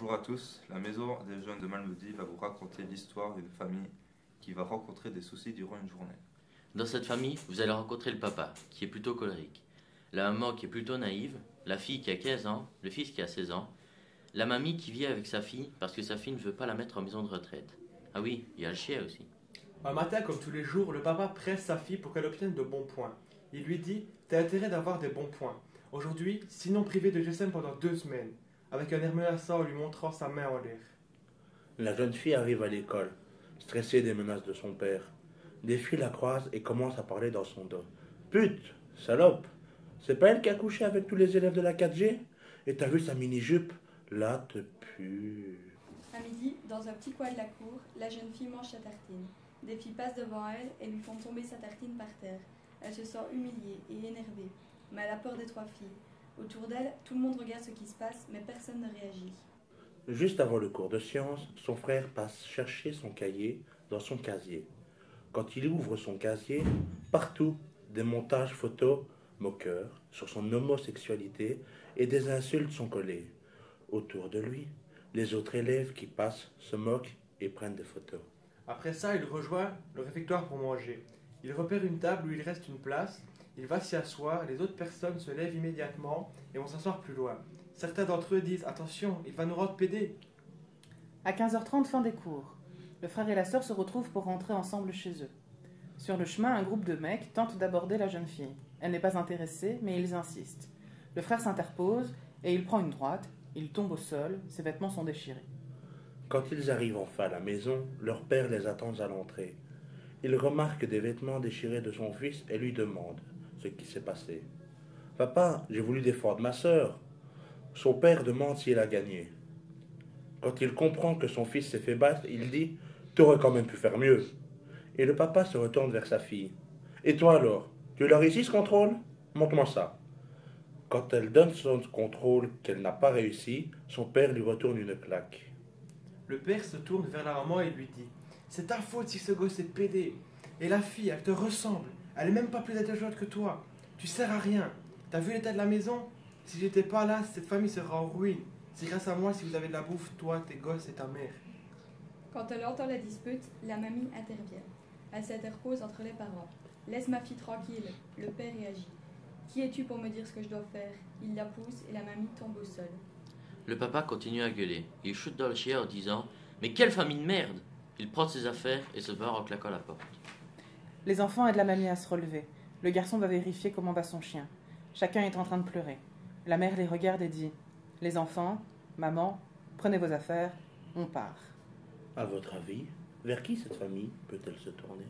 Bonjour à tous, la Maison des Jeunes de Malmedy va vous raconter l'histoire d'une famille qui va rencontrer des soucis durant une journée. Dans cette famille, vous allez rencontrer le papa, qui est plutôt colérique, la maman qui est plutôt naïve, la fille qui a 15 ans, le fils qui a 16 ans, la mamie qui vit avec sa fille parce que sa fille ne veut pas la mettre en maison de retraite. Ah oui, il y a le chien aussi. Un matin, comme tous les jours, le papa presse sa fille pour qu'elle obtienne de bons points. Il lui dit: t'as intérêt d'avoir des bons points. Aujourd'hui, sinon privé de GSM pendant 2 semaines, avec un air menaçant en lui montrant sa main en l'air. La jeune fille arrive à l'école, stressée des menaces de son père. Des filles la croisent et commencent à parler dans son dos. Pute, salope, c'est pas elle qui a couché avec tous les élèves de la 4G? Et t'as vu sa mini-jupe? Là te pue. À midi, dans un petit coin de la cour, la jeune fille mange sa tartine. Des filles passent devant elle et lui font tomber sa tartine par terre. Elle se sent humiliée et énervée, mais elle a peur des 3 filles. Autour d'elle, tout le monde regarde ce qui se passe, mais personne ne réagit. Juste avant le cours de sciences, son frère passe chercher son cahier dans son casier. Quand il ouvre son casier, partout, des montages photos moqueurs sur son homosexualité et des insultes sont collées. Autour de lui, les autres élèves qui passent se moquent et prennent des photos. Après ça, il rejoint le réfectoire pour manger. Il repère une table où il reste une place. Il va s'y asseoir, les autres personnes se lèvent immédiatement et vont s'asseoir plus loin. Certains d'entre eux disent: attention, il va nous rendre pédés. À 15h30, fin des cours. Le frère et la sœur se retrouvent pour rentrer ensemble chez eux. Sur le chemin, un groupe de mecs tente d'aborder la jeune fille. Elle n'est pas intéressée, mais ils insistent. Le frère s'interpose et il prend une droite. Il tombe au sol, ses vêtements sont déchirés. Quand ils arrivent enfin à la maison, leur père les attend à l'entrée. Il remarque des vêtements déchirés de son fils et lui demande ce qui s'est passé. « Papa, j'ai voulu défendre ma sœur. » Son père demande si elle a gagné. Quand il comprend que son fils s'est fait battre, il dit: « T'aurais quand même pu faire mieux. » Et le papa se retourne vers sa fille. « Et toi alors, tu l'as réussi ce contrôle? Montre-moi ça. » Quand elle donne son contrôle qu'elle n'a pas réussi, son père lui retourne une claque. Le père se tourne vers la maman et lui dit: c'est ta faute si ce gosse est pédé. Et la fille, elle te ressemble. Elle est même pas plus intelligente que toi. Tu sers à rien. T'as vu l'état de la maison? Si j'étais pas là, cette famille serait en ruine. C'est grâce à moi si vous avez de la bouffe, toi, tes gosses et ta mère. Quand elle entend la dispute, la mamie intervient. Elle s'interpose entre les parents. Laisse ma fille tranquille. Le père réagit. Qui es-tu pour me dire ce que je dois faire? Il la pousse et la mamie tombe au sol. Le papa continue à gueuler. Il chute dans le chien en disant: mais quelle famille de merde! Il prend ses affaires et se barre en claquant la porte. Les enfants aident la mamie à se relever. Le garçon va vérifier comment va son chien. Chacun est en train de pleurer. La mère les regarde et dit: les enfants, maman, prenez vos affaires, on part. À votre avis, vers qui cette famille peut-elle se tourner?